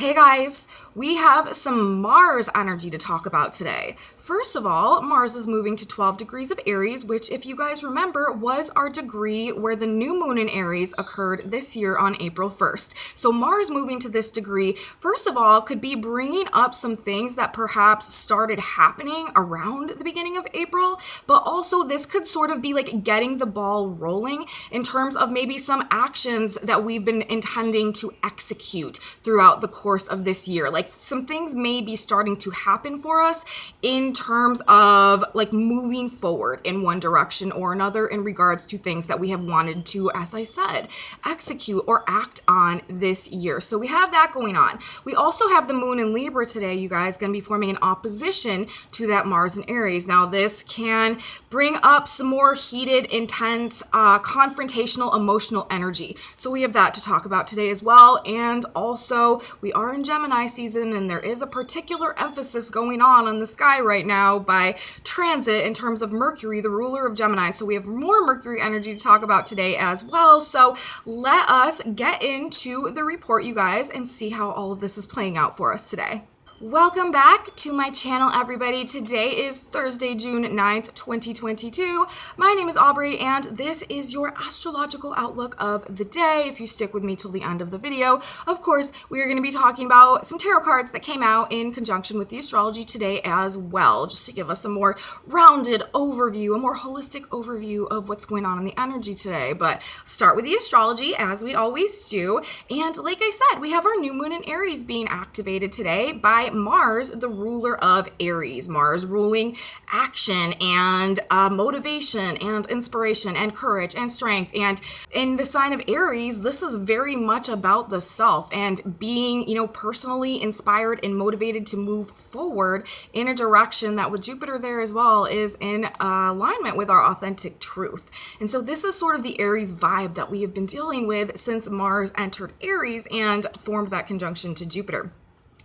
Hey guys, we have some Mars energy to talk about today. First of all, Mars is moving to 12 degrees of Aries, which, if you guys remember, was our degree where the new moon in Aries occurred this year on April 1st. So Mars moving to this degree, first of all, could be bringing up some things that perhaps started happening around the beginning of April, but also this could sort of be like getting the ball rolling in terms of maybe some actions that we've been intending to execute throughout the course of this year. Like some things may be starting to happen for us in terms of like moving forward in one direction or another in regards to things that we have wanted to, as I said, execute or act on this year. So we have that going on. We also have the moon in Libra today, you guys, going to be forming an opposition to that Mars in Aries. Now this can bring up some more heated, intense, confrontational, emotional energy. So we have that to talk about today as well. And also we are in Gemini season, and there is a particular emphasis going on the sky right now by transit in terms of Mercury, the ruler of Gemini. So we have more Mercury energy to talk about today as well. So let us get into the report, you guys, and see how all of this is playing out for us today. Welcome back to my channel, everybody. Today is Thursday, June 9th, 2022. My name is Aubrey, and this is your astrological outlook of the day. If you stick with me till the end of the video, of course, we are going to be talking about some tarot cards that came out in conjunction with the astrology today as well, just to give us a more rounded overview, a more holistic overview of what's going on in the energy today. But start with the astrology, as we always do. And like I said, we have our new moon in Aries being activated today by Mars, the ruler of Aries. Mars ruling action and motivation and inspiration and courage and strength. And in the sign of Aries, this is very much about the self and being, personally inspired and motivated to move forward in a direction that, with Jupiter there as well, is in alignment with our authentic truth. And so this is sort of the Aries vibe that we have been dealing with since Mars entered Aries and formed that conjunction to Jupiter.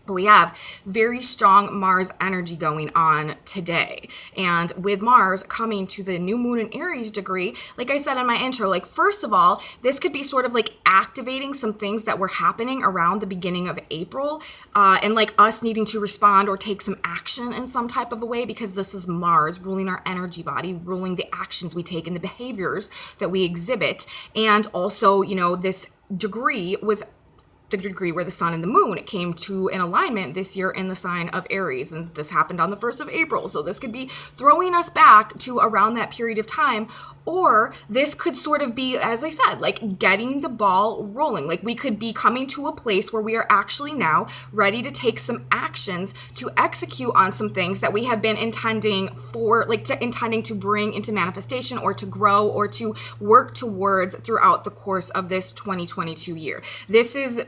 We have very strong Mars energy going on today. And with Mars coming to the new moon in Aries degree, like I said in my intro, like first of all, this could be sort of like activating some things that were happening around the beginning of April, and like us needing to respond or take some action in some type of a way, because this is Mars ruling our energy body, ruling the actions we take and the behaviors that we exhibit. And also, this degree was the degree where the sun and the moon came to an alignment this year in the sign of Aries. And this happened on the 1st of April. So this could be throwing us back to around that period of time. Or this could sort of be, as I said, like getting the ball rolling. Like we could be coming to a place where we are actually now ready to take some actions to execute on some things that we have been intending to bring into manifestation or to grow or to work towards throughout the course of this 2022 year. This is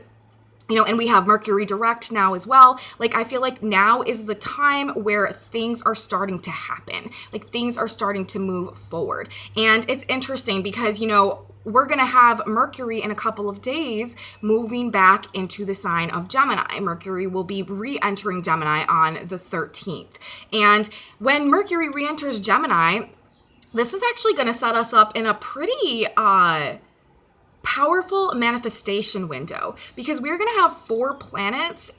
and we have Mercury direct now as well. Like, I feel like now is the time where things are starting to happen. Like, things are starting to move forward. And it's interesting because, we're going to have Mercury in a couple of days moving back into the sign of Gemini. Mercury will be re-entering Gemini on the 13th. And when Mercury re-enters Gemini, this is actually going to set us up in a pretty powerful manifestation window, because we're going to have 4 planets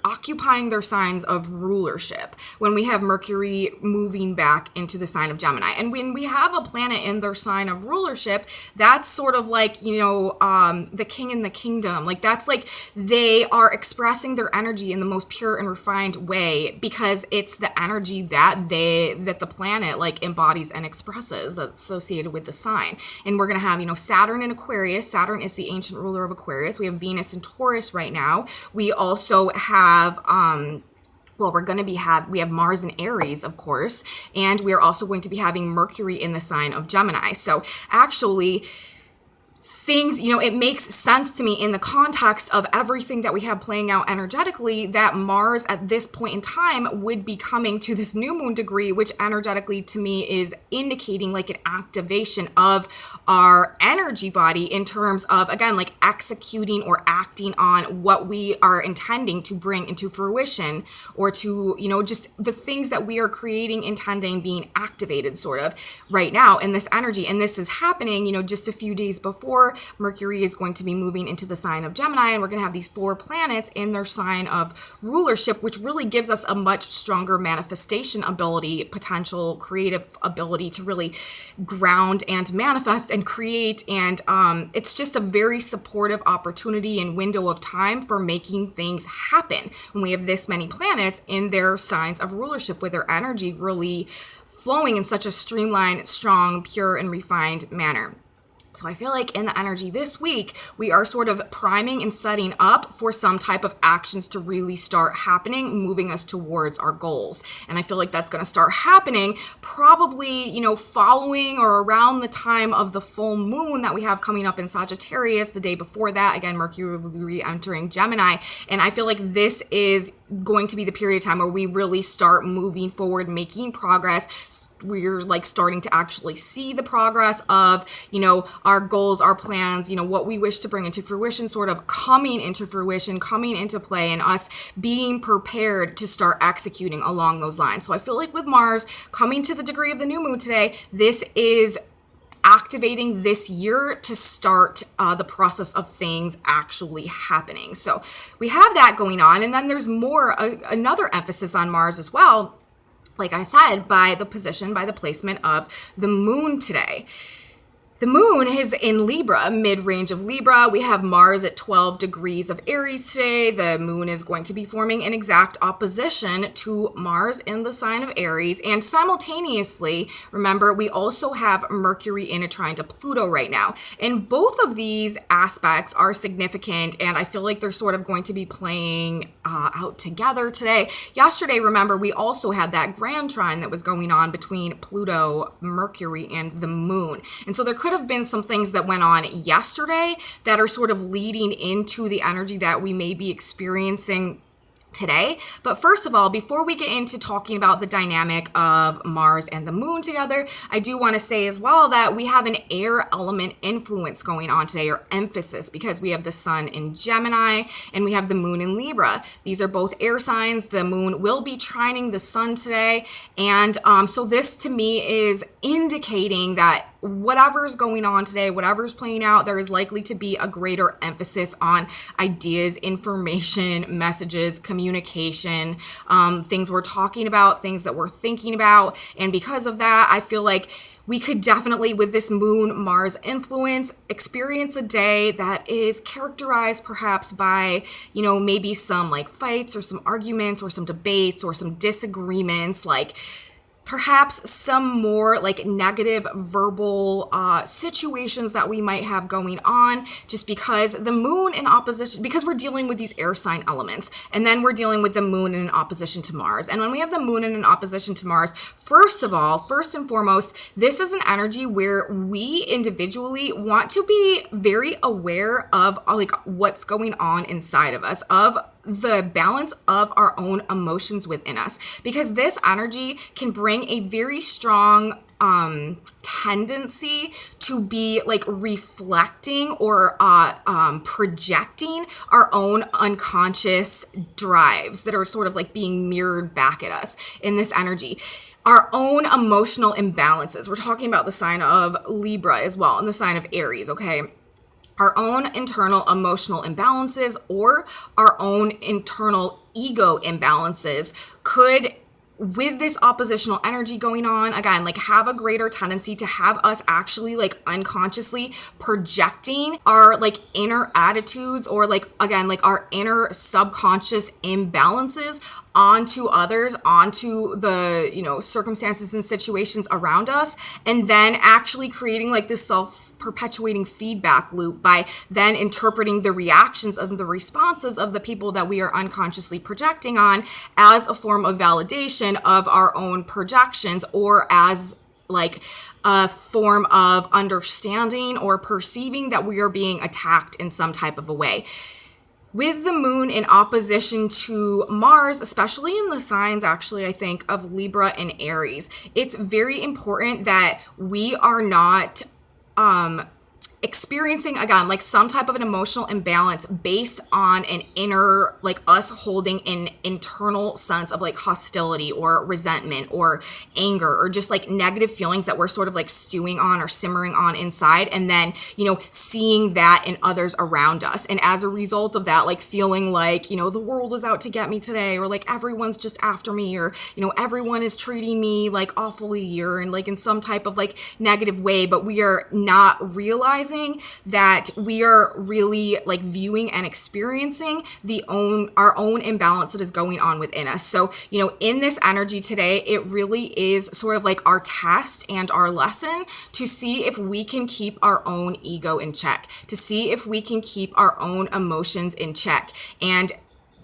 occupying their signs of rulership when we have Mercury moving back into the sign of Gemini. And when we have a planet in their sign of rulership, that's sort of like, the king in the kingdom. Like that's like they are expressing their energy in the most pure and refined way, because it's the energy that the planet like embodies and expresses that's associated with the sign. And we're going to have, Saturn in Aquarius. Saturn is the ancient ruler of Aquarius. We have Venus in Taurus right now. We also have we have Mars in Aries, of course, and we are also going to be having Mercury in the sign of Gemini. So actually, things, it makes sense to me in the context of everything that we have playing out energetically that Mars at this point in time would be coming to this new moon degree, which energetically to me is indicating like an activation of our energy body in terms of, again, like executing or acting on what we are intending to bring into fruition, or to, just the things that we are creating, intending, being activated sort of right now in this energy. And this is happening, just a few days before 4. Mercury is going to be moving into the sign of Gemini, and we're going to have these 4 planets in their sign of rulership, which really gives us a much stronger manifestation ability, potential creative ability to really ground and manifest and create. And it's just a very supportive opportunity and window of time for making things happen when we have this many planets in their signs of rulership, with their energy really flowing in such a streamlined, strong, pure, and refined manner. So I feel like in the energy this week, we are sort of priming and setting up for some type of actions to really start happening, moving us towards our goals. And I feel like that's going to start happening probably, following or around the time of the full moon that we have coming up in Sagittarius. The day before that, again, Mercury will be re-entering Gemini. And I feel like this is going to be the period of time where we really start moving forward, making progress. We're like starting to actually see the progress of, our goals, our plans, what we wish to bring into fruition, sort of coming into fruition, coming into play, and us being prepared to start executing along those lines. So I feel like with Mars coming to the degree of the new moon today, this is activating this year to start the process of things actually happening. So we have that going on. And then there's another emphasis on Mars as well, like I said, by the placement of the moon today. The moon is in Libra, mid-range of Libra. We have Mars at 12 degrees of Aries today. The moon is going to be forming an exact opposition to Mars in the sign of Aries. And simultaneously, remember, we also have Mercury in a trine to Pluto right now. And both of these aspects are significant, and I feel like they're sort of going to be playing out together today. Yesterday, remember, we also had that grand trine that was going on between Pluto, Mercury, and the moon. And so there could have been some things that went on yesterday that are sort of leading into the energy that we may be experiencing today. But first of all, before we get into talking about the dynamic of Mars and the moon together, I do want to say as well that we have an air element influence going on today, or emphasis, because we have the sun in Gemini and we have the moon in Libra. These are both air signs. The moon will be trining the sun today. And so this to me is indicating that whatever's going on today, whatever's playing out, there is likely to be a greater emphasis on ideas, information, messages, communication, things we're talking about, things that we're thinking about. And because of that, I feel like we could definitely, with this moon Mars influence, experience a day that is characterized perhaps by, maybe some like fights or some arguments or some debates or some disagreements, like perhaps some more like negative verbal situations that we might have going on, just because the moon in opposition, because we're dealing with these air sign elements, and then we're dealing with the moon in opposition to Mars. And when we have the moon in an opposition to Mars, first and foremost, this is an energy where we individually want to be very aware of like what's going on inside of us, of the balance of our own emotions within us, because this energy can bring a very strong tendency to be like reflecting or projecting our own unconscious drives that are sort of like being mirrored back at us in this energy. Our own emotional imbalances. We're talking about the sign of Libra as well, and the sign of Aries, okay? Our own internal emotional imbalances or our own internal ego imbalances could, with this oppositional energy going on, again, like have a greater tendency to have us actually like unconsciously projecting our like inner attitudes, or like, again, like our inner subconscious imbalances onto others, onto the, circumstances and situations around us, and then actually creating like this self-perpetuating feedback loop by then interpreting the reactions and the responses of the people that we are unconsciously projecting on as a form of validation of our own projections, or as like a form of understanding or perceiving that we are being attacked in some type of a way. With the moon in opposition to Mars, especially in the signs, actually, I think, of Libra and Aries, it's very important that we are not experiencing, again, like some type of an emotional imbalance based on an inner, like us holding an internal sense of like hostility or resentment or anger or just like negative feelings that we're sort of like stewing on or simmering on inside, and then, you know, seeing that in others around us, and as a result of that, like feeling like, you know, the world is out to get me today, or like everyone's just after me, or, you know, everyone is treating me like awfully, or in like in some type of like negative way, but we are not realizing that we are really like viewing and experiencing our own imbalance that is going on within us. So, you know, in this energy today, it really is sort of like our test and our lesson to see if we can keep our own ego in check, to see if we can keep our own emotions in check, and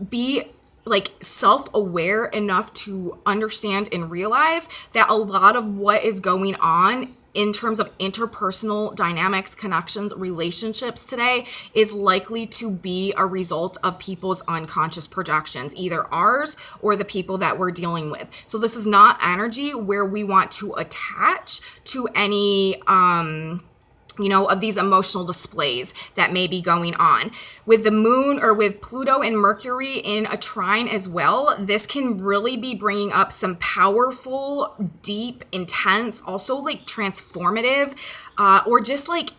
be like self-aware enough to understand and realize that a lot of what is going on in terms of interpersonal dynamics, connections, relationships today is likely to be a result of people's unconscious projections, either ours or the people that we're dealing with. So this is not energy where we want to attach to any, you know, of these emotional displays that may be going on. With the moon, or with Pluto and Mercury in a trine as well, this can really be bringing up some powerful, deep, intense, also like transformative, or just like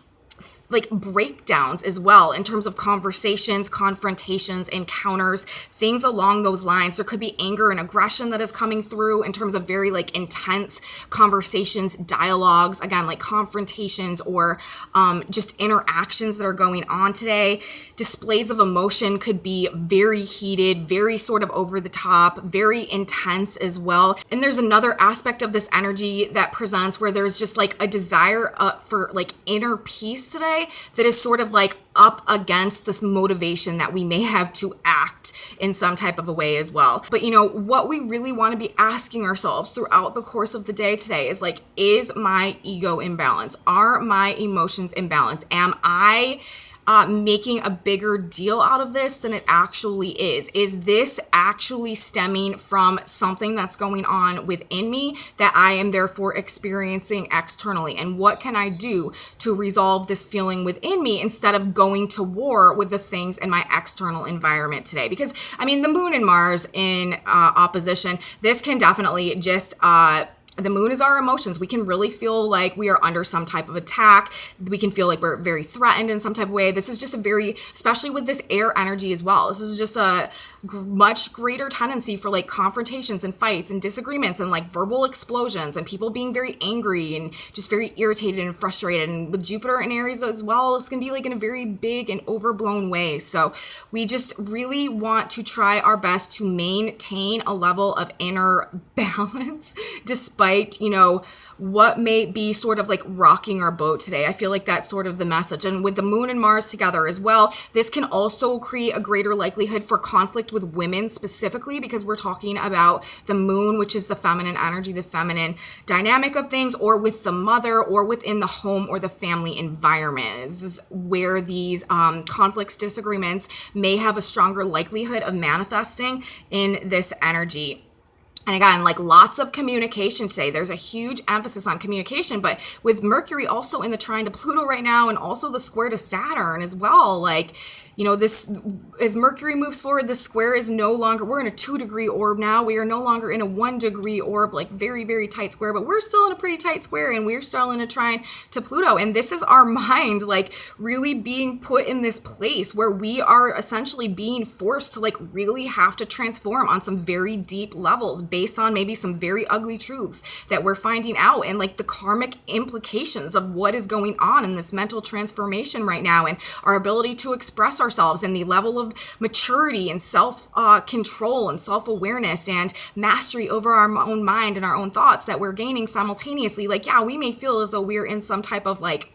breakdowns as well in terms of conversations, confrontations, encounters, things along those lines. There could be anger and aggression that is coming through in terms of very like intense conversations, dialogues, again, like confrontations, or just interactions that are going on today. Displays of emotion could be very heated, very sort of over the top, very intense as well. And there's another aspect of this energy that presents where there's just like a desire for like inner peace today that is sort of like up against this motivation that we may have to act in some type of a way as well. But you know, what we really want to be asking ourselves throughout the course of the day today is like, is my ego in balance? Are my emotions in balance? Am I making a bigger deal out of this than it actually is? Is this actually stemming from something that's going on within me that I am therefore experiencing externally? And what can I do to resolve this feeling within me instead of going to war with the things in my external environment today? Because I mean, the moon and Mars in opposition, this can definitely just the moon is our emotions. We can really feel like we are under some type of attack. We can feel like we're very threatened in some type of way. This is just a very, especially with this air energy as well, this is just a much greater tendency for like confrontations and fights and disagreements and like verbal explosions and people being very angry and just very irritated and frustrated. And with Jupiter in Aries as well, it's going to be like in a very big and overblown way. So we just really want to try our best to maintain a level of inner balance despite, you know, what may be sort of like rocking our boat today. I feel like that's sort of the message. And with the moon and Mars together as well, this can also create a greater likelihood for conflict with women specifically, because we're talking about the moon, which is the feminine energy, the feminine dynamic of things, or with the mother, or within the home or the family environment. This is where these conflicts, disagreements may have a stronger likelihood of manifesting in this energy. And again, like lots of communication today. There's a huge emphasis on communication, but with Mercury also in the trine to Pluto right now, and also the square to Saturn as well, like, you know, this, as Mercury moves forward, the square is no longer, we're in a 2-degree orb now. We are no longer in a 1-degree orb, like very, very tight square, but we're still in a pretty tight square, and we're still in a trine to Pluto. And this is our mind, like really being put in this place where we are essentially being forced to like really have to transform on some very deep levels based on maybe some very ugly truths that we're finding out, and like the karmic implications of what is going on in this mental transformation right now, and our ability to express ourselves, and the level of maturity and self-control and self-awareness and mastery over our own mind and our own thoughts that we're gaining simultaneously. Like, yeah, we may feel as though we're in some type of like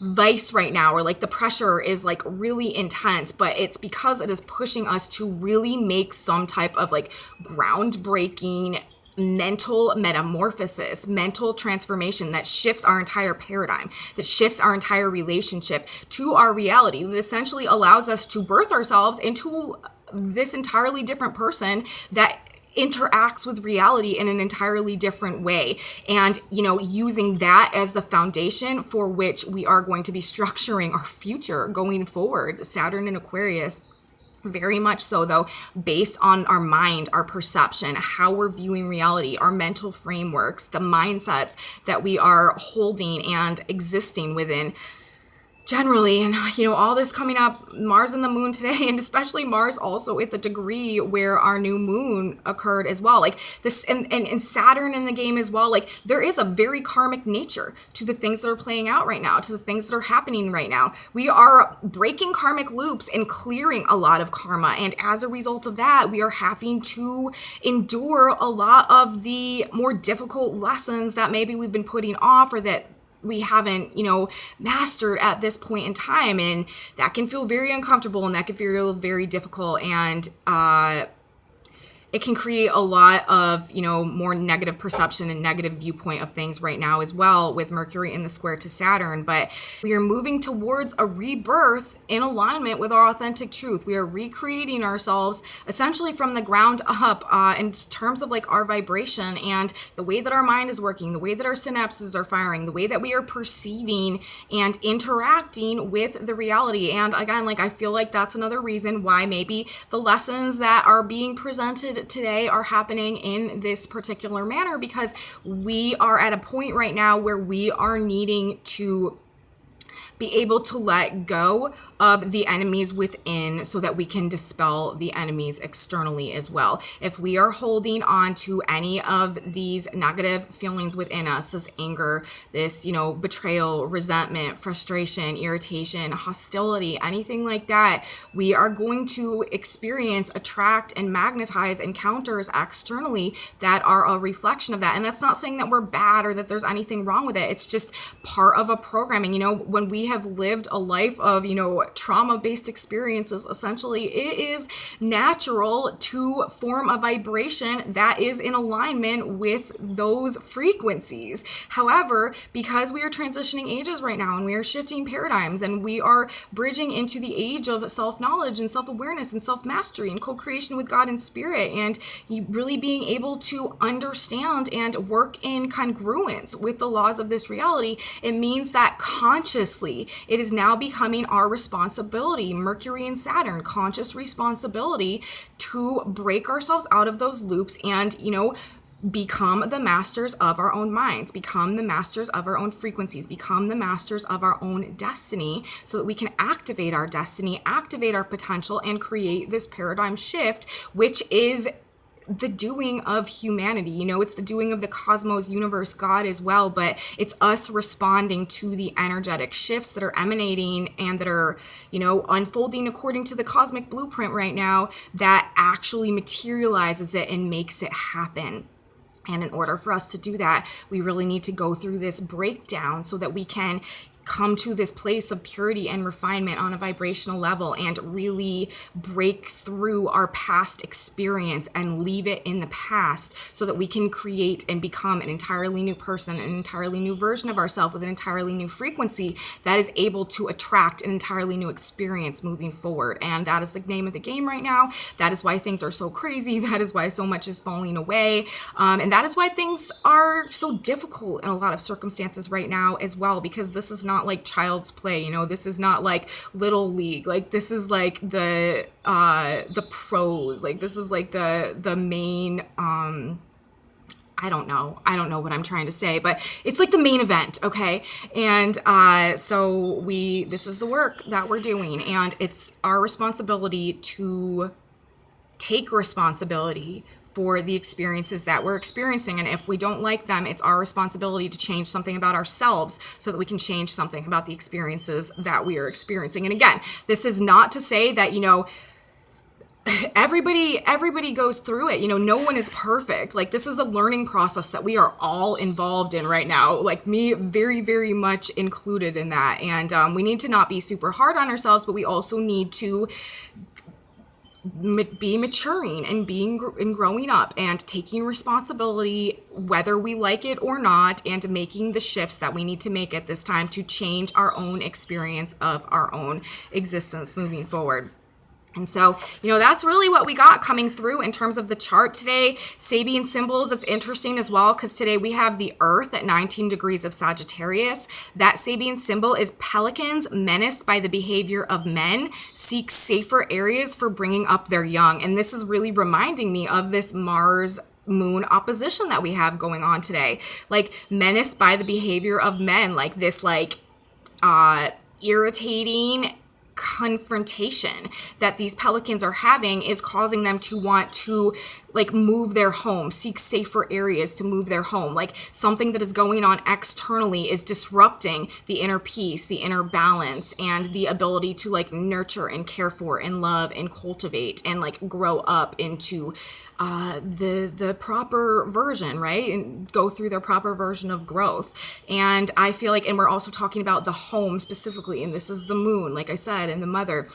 vice right now, or like the pressure is like really intense, but it's because it is pushing us to really make some type of like groundbreaking mental metamorphosis, mental transformation that shifts our entire paradigm, that shifts our entire relationship to our reality, that essentially allows us to birth ourselves into this entirely different person that interacts with reality in an entirely different way, and using that as the foundation for which we are going to be structuring our future going forward. Saturn in Aquarius, very much so, though, based on our mind, our perception, how we're viewing reality, our mental frameworks, the mindsets that we are holding and existing within generally. And all this coming up, Mars and the moon today, and especially Mars also at the degree where our new moon occurred as well, like this, and Saturn in the game as well. Like, there is a very karmic nature to the things that are playing out right now, to the things that are happening right now. We are breaking karmic loops and clearing a lot of karma, and as a result of that, we are having to endure a lot of the more difficult lessons that maybe we've been putting off, or that we haven't, mastered at this point in time. And that can feel very uncomfortable, and that can feel very difficult. And it can create a lot of, more negative perception and negative viewpoint of things right now as well, with Mercury in the square to Saturn. But we are moving towards a rebirth in alignment with our authentic truth. We are recreating ourselves essentially from the ground up in terms of like our vibration and the way that our mind is working, the way that our synapses are firing, the way that we are perceiving and interacting with the reality. And again, like, I feel like that's another reason why maybe the lessons that are being presented today are happening in this particular manner, because we are at a point right now where we are needing to be able to let go of the enemies within so that we can dispel the enemies externally as well. If we are holding on to any of these negative feelings within us, this anger, this, betrayal, resentment, frustration, irritation, hostility, anything like that, we are going to experience, attract, and magnetize encounters externally that are a reflection of that. And that's not saying that we're bad or that there's anything wrong with it. It's just part of a programming. When we have lived a life of, trauma-based experiences, essentially, it is natural to form a vibration that is in alignment with those frequencies. However, because we are transitioning ages right now, and we are shifting paradigms, and we are bridging into the age of self-knowledge and self-awareness and self-mastery and co-creation with God and spirit, and you really being able to understand and work in congruence with the laws of this reality, it means that consciously it is now becoming our responsibility, Mercury and Saturn, conscious responsibility, to break ourselves out of those loops and, become the masters of our own minds, become the masters of our own frequencies, become the masters of our own destiny, so that we can activate our destiny, activate our potential, and create this paradigm shift, which is the doing of humanity. It's the doing of the cosmos, universe, God as well, but it's us responding to the energetic shifts that are emanating and that are, unfolding according to the cosmic blueprint right now, that actually materializes it and makes it happen. And in order for us to do that, we really need to go through this breakdown so that we can come to this place of purity and refinement on a vibrational level and really break through our past experience and leave it in the past, so that we can create and become an entirely new person, an entirely new version of ourselves with an entirely new frequency that is able to attract an entirely new experience moving forward. And that is the name of the game right now. That is why things are so crazy. That is why so much is falling away. And that is why things are so difficult in a lot of circumstances right now as well, because this is not like child's play. This is not like little league. Like, this is like the pros. Like, this is like the main, I don't know what I'm trying to say, but it's like the main event, okay? And so this is the work that we're doing, and it's our responsibility to take responsibility for the experiences that we're experiencing. And if we don't like them, it's our responsibility to change something about ourselves so that we can change something about the experiences that we are experiencing. And again, this is not to say that, everybody goes through it. No one is perfect. Like, this is a learning process that we are all involved in right now. Like, me, very, very much included in that. And we need to not be super hard on ourselves, but we also need to be maturing and growing up and taking responsibility, whether we like it or not, and making the shifts that we need to make at this time to change our own experience of our own existence moving forward. And so, that's really what we got coming through in terms of the chart today. Sabian symbols, it's interesting as well because today we have the Earth at 19 degrees of Sagittarius. That Sabian symbol is pelicans menaced by the behavior of men, seek safer areas for bringing up their young. And this is really reminding me of this Mars moon opposition that we have going on today. Like menaced by the behavior of men, like this irritating confrontation that these pelicans are having is causing them to want to move their home, seek safer areas to move their home. Like something that is going on externally is disrupting the inner peace, the inner balance, and the ability to nurture and care for and love and cultivate and grow up into the proper version, right? And go through their proper version of growth. And I feel and we're also talking about the home specifically, and this is the moon, like I said, and the mother.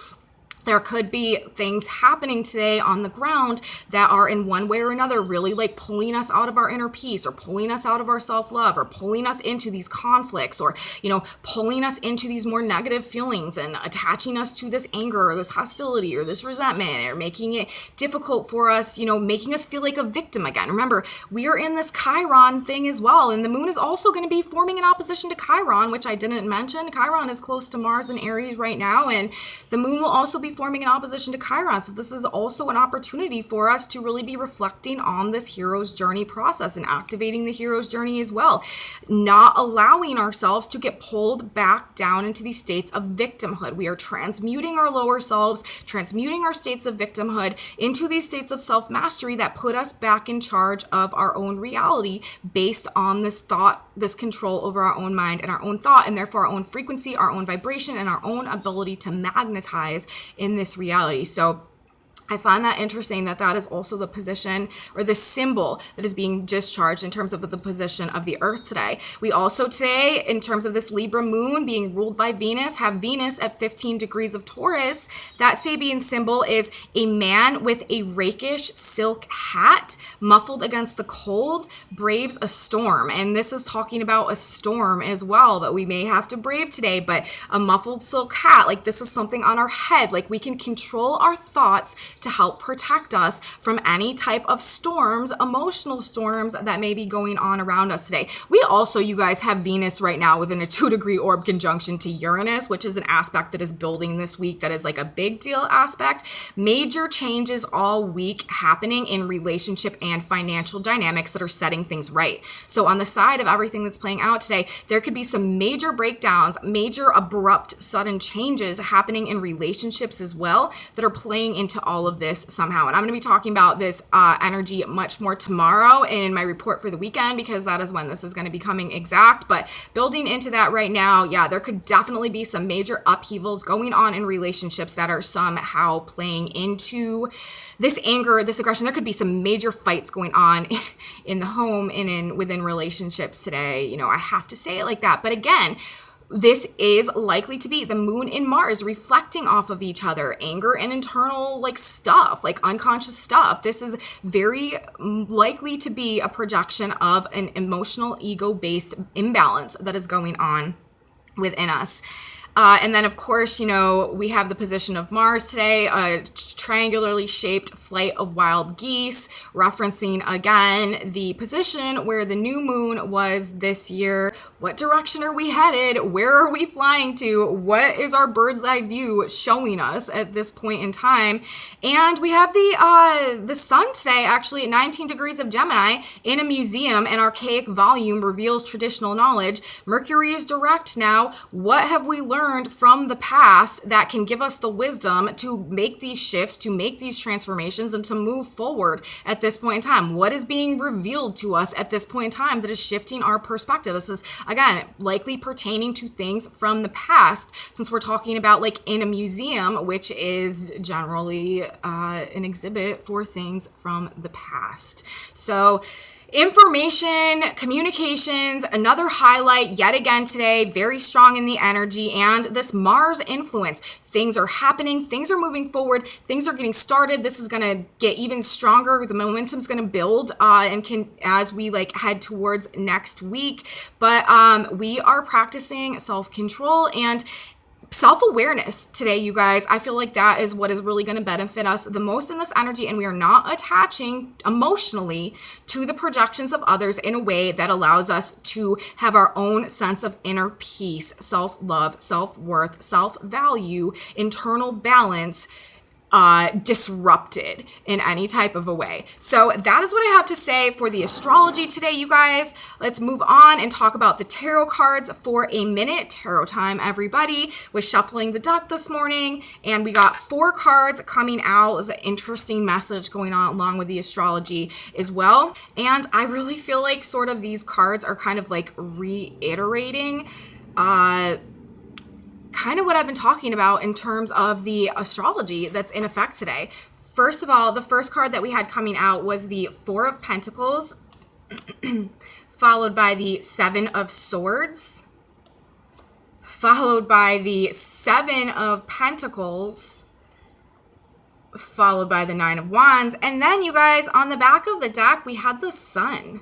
There could be things happening today on the ground that are in one way or another really pulling us out of our inner peace, or pulling us out of our self-love, or pulling us into these conflicts, or, pulling us into these more negative feelings and attaching us to this anger or this hostility or this resentment, or making it difficult for us, making us feel like a victim again. Remember, we are in this Chiron thing as well, and the moon is also going to be forming an opposition to Chiron, which I didn't mention. Chiron is close to Mars and Aries right now, and the moon will also be forming an opposition to Chiron. So this is also an opportunity for us to really be reflecting on this hero's journey process and activating the hero's journey as well. Not allowing ourselves to get pulled back down into these states of victimhood. We are transmuting our lower selves, transmuting our states of victimhood into these states of self-mastery that put us back in charge of our own reality based on this thought, this control over our own mind and our own thought, and therefore our own frequency, our own vibration, and our own ability to magnetize in this reality. So I find that interesting that is also the position or the symbol that is being discharged in terms of the position of the Earth today. We also today, in terms of this Libra moon being ruled by Venus, have Venus at 15 degrees of Taurus. That Sabian symbol is a man with a rakish silk hat, muffled against the cold, braves a storm. And this is talking about a storm as well that we may have to brave today, but a muffled silk hat, this is something on our head. We can control our thoughts to help protect us from any type of storms, emotional storms that may be going on around us today. We also, you guys, have Venus right now within a 2-degree orb conjunction to Uranus, which is an aspect that is building this week that is a big deal aspect. Major changes all week happening in relationship and financial dynamics that are setting things right. So on the side of everything that's playing out today, there could be some major breakdowns, major abrupt sudden changes happening in relationships as well that are playing into all of this somehow. And I'm going to be talking about this energy much more tomorrow in my report for the weekend, because that is when this is going to be coming exact. But building into that right now, yeah, there could definitely be some major upheavals going on in relationships that are somehow playing into this anger, this aggression. There could be some major fights going on in the home and within relationships today. I have to say it like that. But again, this is likely to be the moon and Mars reflecting off of each other, anger and internal stuff, unconscious stuff. This is very likely to be a projection of an emotional ego-based imbalance that is going on within us. And then, of course, we have the position of Mars today, a triangularly shaped flight of wild geese, referencing again the position where the new moon was this year. What direction are we headed? Where are we flying to? What is our bird's eye view showing us at this point in time? And we have the sun today, actually at 19 degrees of Gemini in a museum. An archaic volume reveals traditional knowledge. Mercury is direct now. What have we learned from the past that can give us the wisdom to make these shifts, to make these transformations, and to move forward at this point in time? What is being revealed to us at this point in time that is shifting our perspective? This is, again, likely pertaining to things from the past, since we're talking about in a museum, which is generally an exhibit for things from the past. So information, communications, another highlight yet again today, very strong in the energy, and this Mars influence. Things are happening, things are moving forward, things are getting started. This is going to get even stronger. The momentum's going to build and can as we head towards next week. But we are practicing self-control and self-awareness today, you guys. I feel like that is what is really going to benefit us the most in this energy, and we are not attaching emotionally to the projections of others in a way that allows us to have our own sense of inner peace, self-love, self-worth, self-value, internal balance disrupted in any type of a way. So that is what I have to say for the astrology today, you guys. Let's move on and talk about the tarot cards for a minute. Tarot time, everybody. Was shuffling the deck this morning, and we got 4 cards coming out. There's an interesting message going on along with the astrology as well. And I really feel like sort of these cards are kind of like reiterating kind of what I've been talking about in terms of the astrology that's in effect today. First of all, the first card that we had coming out was the 4 of Pentacles, followed by the 7 of Swords, followed by the 7 of Pentacles, followed by the 9 of Wands, and then you guys, on the back of the deck, we had the Sun.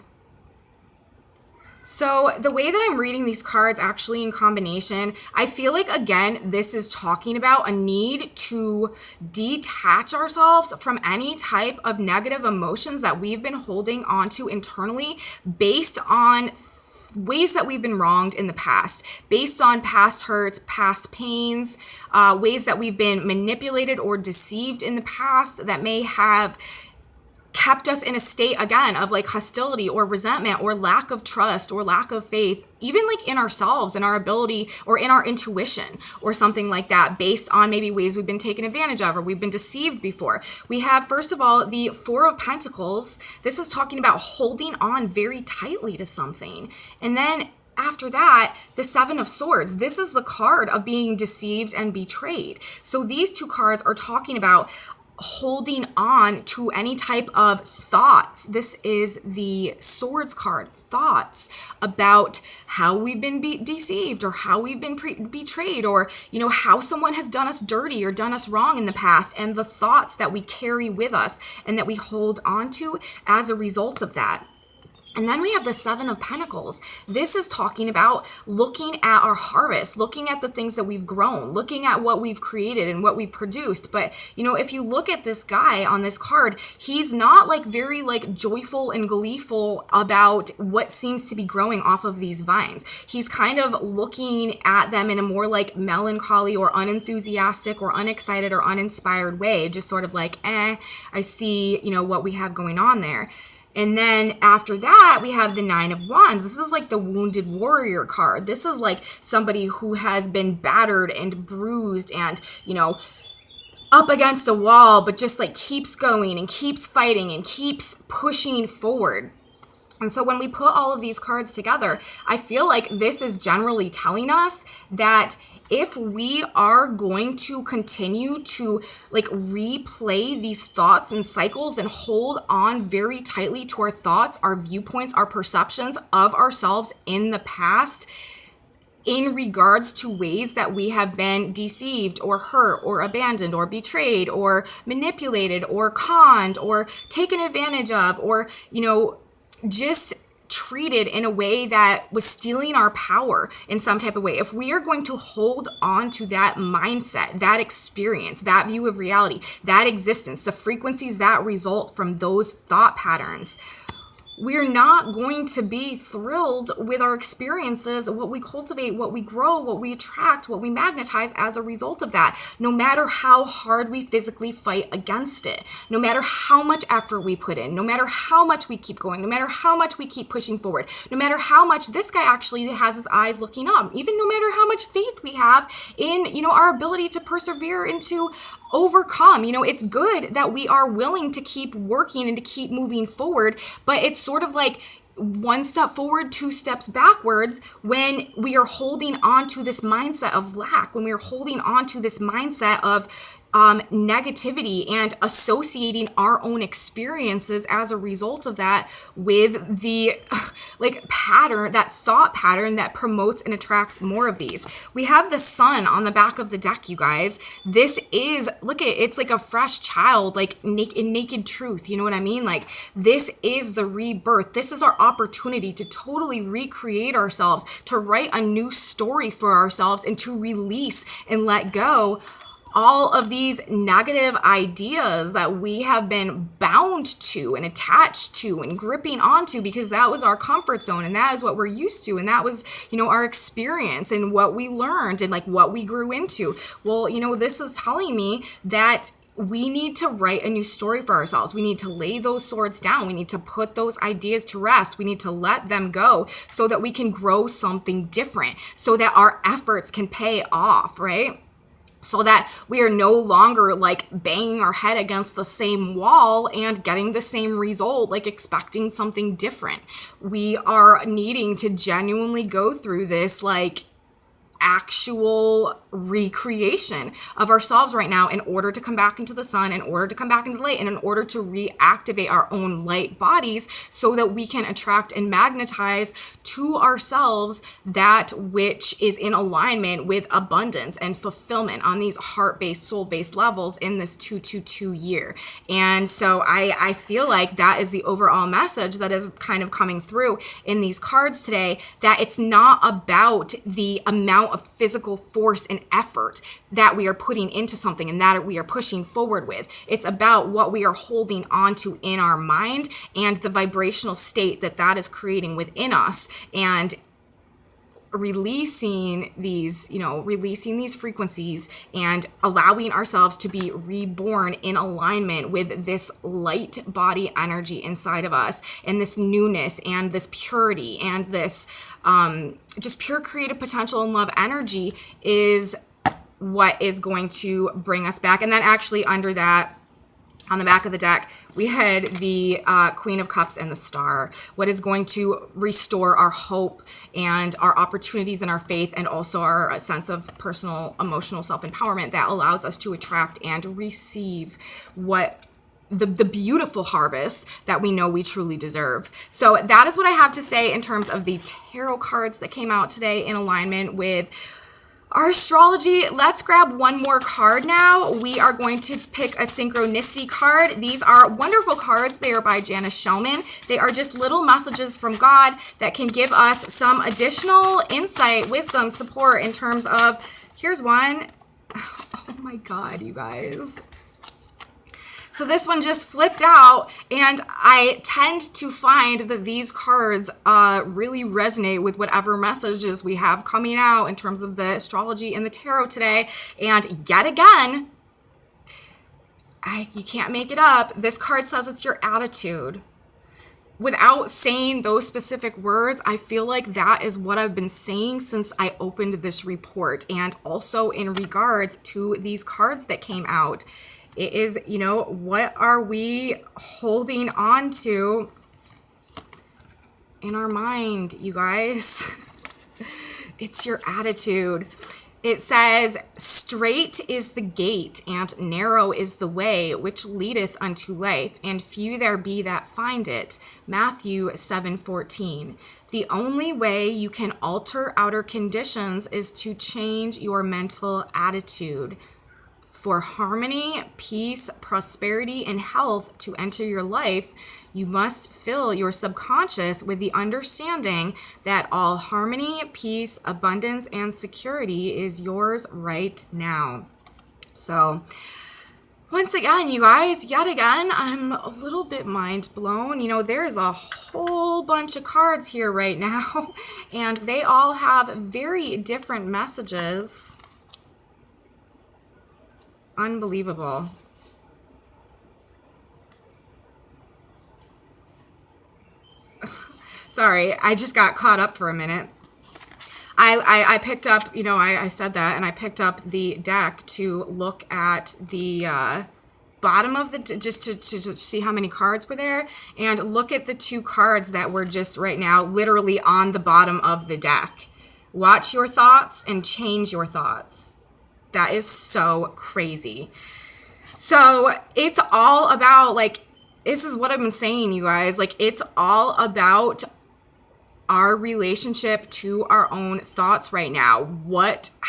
So the way that I'm reading these cards actually in combination, I feel like, again, this is talking about a need to detach ourselves from any type of negative emotions that we've been holding onto internally based on ways that we've been wronged in the past, based on past hurts, past pains, ways that we've been manipulated or deceived in the past that may have kept us in a state, again, of like hostility or resentment or lack of trust or lack of faith, even like in ourselves and our ability or in our intuition or something like that, based on maybe ways we've been taken advantage of or we've been deceived before. We have, first of all, the 4 of Pentacles. This is talking about holding on very tightly to something. And then after that, the 7 of Swords. This is the card of being deceived and betrayed. So these 2 cards are talking about holding on to any type of thoughts. This is the Swords card, thoughts about how we've been deceived or how we've been betrayed, or, you know, how someone has done us dirty or done us wrong in the past, and the thoughts that we carry with us and that we hold on to as a result of that. And then we have the 7 of Pentacles. This is talking about looking at our harvest, looking at the things that we've grown, looking at what we've created and what we've produced. But, you know, if you look at this guy on this card, he's not like very like joyful and gleeful about what seems to be growing off of these vines. He's kind of looking at them in a more like melancholy or unenthusiastic or unexcited or uninspired way, just sort of like, I see, you know, what we have going on there. And then after that, we have the 9 of Wands. This is like the wounded warrior card. This is like somebody who has been battered and bruised and, you know, up against a wall, but just like keeps going and keeps fighting and keeps pushing forward. And so when we put all of these cards together, I feel like this is generally telling us that if we are going to continue to like replay these thoughts and cycles and hold on very tightly to our thoughts, our viewpoints, our perceptions of ourselves in the past, in regards to ways that we have been deceived or hurt or abandoned or betrayed or manipulated or conned or taken advantage of, or, you know, just treated in a way that was stealing our power in some type of way. If we are going to hold on to that mindset, that experience, that view of reality, that existence, the frequencies that result from those thought patterns, we're not going to be thrilled with our experiences, what we cultivate, what we grow, what we attract, what we magnetize as a result of that, no matter how hard we physically fight against it, no matter how much effort we put in, no matter how much we keep going, no matter how much we keep pushing forward, no matter how much this guy actually has his eyes looking up, even no matter how much faith we have in, you know, our ability to persevere and to overcome. You know, it's good that we are willing to keep working and to keep moving forward, but it's sort of like one step forward, 2 steps backwards when we are holding on to this mindset of lack, when we are holding on to this mindset of negativity and associating our own experiences as a result of that with the like pattern, that thought pattern that promotes and attracts more of these. We have the sun on the back of the deck, you guys. This is, look at it, it's like a fresh child, like in naked truth. You know what I mean? Like, this is the rebirth. This is our opportunity to totally recreate ourselves, to write a new story for ourselves, and to release and let go all of these negative ideas that we have been bound to and attached to and gripping onto, because that was our comfort zone and that is what we're used to, and that was, you know, our experience and what we learned and like what we grew into. Well, you know, this is telling me that we need to write a new story for ourselves. We need to lay those swords down. We need to put those ideas to rest. We need to let them go so that we can grow something different, so that our efforts can pay off, right? So that we are no longer like banging our head against the same wall and getting the same result, like expecting something different. We are needing to genuinely go through this like actual recreation of ourselves right now in order to come back into the sun, in order to come back into the light, and in order to reactivate our own light bodies so that we can attract and magnetize to ourselves that which is in alignment with abundance and fulfillment on these heart-based, soul-based levels in this 222 year. And so I feel like that is the overall message that is kind of coming through in these cards today, that it's not about the amount of physical force and effort that we are putting into something and that we are pushing forward with. It's about what we are holding onto in our mind and the vibrational state that that is creating within us, and releasing these, you know, releasing these frequencies and allowing ourselves to be reborn in alignment with this light body energy inside of us, and this newness and this purity and this just pure creative potential and love energy is what is going to bring us back. And then actually under that, on the back of the deck, we had the Queen of Cups and the Star. What is going to restore our hope and our opportunities and our faith, and also our sense of personal, emotional self-empowerment that allows us to attract and receive what the beautiful harvest that we know we truly deserve. So that is what I have to say in terms of the tarot cards that came out today in alignment with our astrology. Let's grab one more card now. We are going to pick a synchronicity card. These are wonderful cards. They are by Janice Shellman. They are just little messages from God that can give us some additional insight, wisdom, support in terms of, here's one. Oh my God, you guys. So this one just flipped out, and I tend to find that these cards really resonate with whatever messages we have coming out in terms of the astrology and the tarot today. And yet again, you can't make it up. This card says it's your attitude. Without saying those specific words, I feel like that is what I've been saying since I opened this report, and also in regards to these cards that came out. It is, you know, what are we holding on to in our mind, you guys? It's your attitude. It says, straight is the gate and narrow is the way which leadeth unto life, and few there be that find it. Matthew 7:14. The only way you can alter outer conditions is to change your mental attitude. For harmony, peace, prosperity, and health to enter your life, you must fill your subconscious with the understanding that all harmony, peace, abundance, and security is yours right now. So, once again, you guys, yet again, I'm a little bit mind blown. You know, there's a whole bunch of cards here right now, and they all have very different messages. Unbelievable. Sorry, I just got caught up for a minute. I picked up, you know, I said that, and I picked up the deck to look at the bottom of the, just to see how many cards were there, and look at the two cards that were just right now literally on the bottom of the deck. Watch your thoughts and change your thoughts. That is so crazy. So it's all about, like, this is what I've been saying, you guys. Like, it's all about our relationship to our own thoughts right now.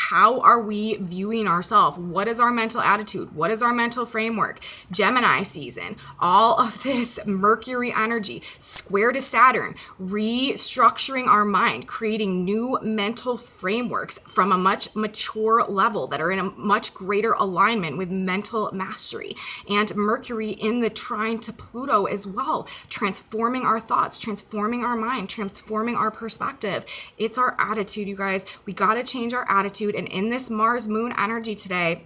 How are we viewing ourselves? What is our mental attitude? What is our mental framework? Gemini season, all of this Mercury energy, square to Saturn, restructuring our mind, creating new mental frameworks from a much mature level that are in a much greater alignment with mental mastery. And Mercury in the trine to Pluto as well, transforming our thoughts, transforming our mind, transforming our perspective. It's our attitude, you guys. We got to change our attitude. And in this Mars moon energy today,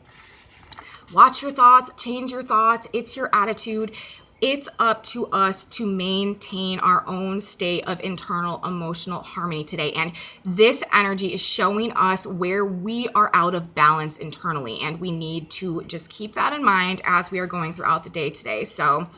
watch your thoughts, change your thoughts. It's your attitude. It's up to us to maintain our own state of internal emotional harmony today. And this energy is showing us where we are out of balance internally. And we need to just keep that in mind as we are going throughout the day today. So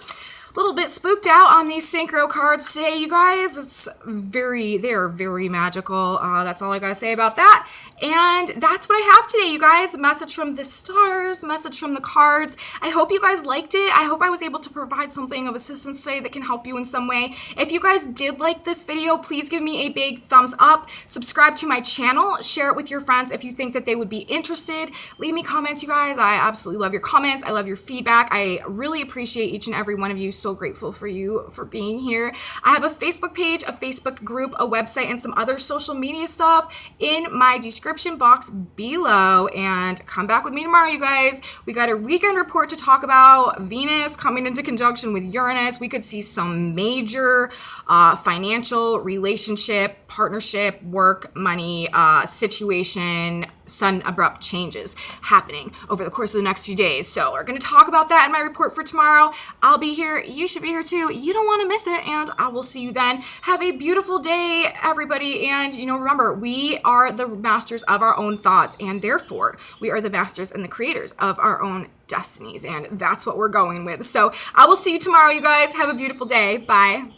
a little bit spooked out on these synchro cards today, you guys. They're very magical. That's all I gotta say about that. And that's what I have today, you guys. Message from the stars, message from the cards. I hope you guys liked it. I hope I was able to provide something of assistance today that can help you in some way. If you guys did like this video, please give me a big thumbs up. Subscribe to my channel. Share it with your friends if you think that they would be interested. Leave me comments, you guys. I absolutely love your comments. I love your feedback. I really appreciate each and every one of you. So grateful for you for being here. I have a Facebook page, a Facebook group, a website, and some other social media stuff in my description box below. And come back with me tomorrow, you guys. We got a weekend report to talk about. Venus coming into conjunction with Uranus. We could see some major financial, relationship, partnership, work, money, situation, sudden abrupt changes happening over the course of the next few days. So we're going to talk about that in my report for tomorrow. I'll be here. You should be here too. You don't want to miss it. And I will see you then. Have a beautiful day, everybody. And, remember, we are the masters of our own thoughts. And therefore, we are the masters and the creators of our own destinies. And that's what we're going with. So I will see you tomorrow, you guys. Have a beautiful day. Bye.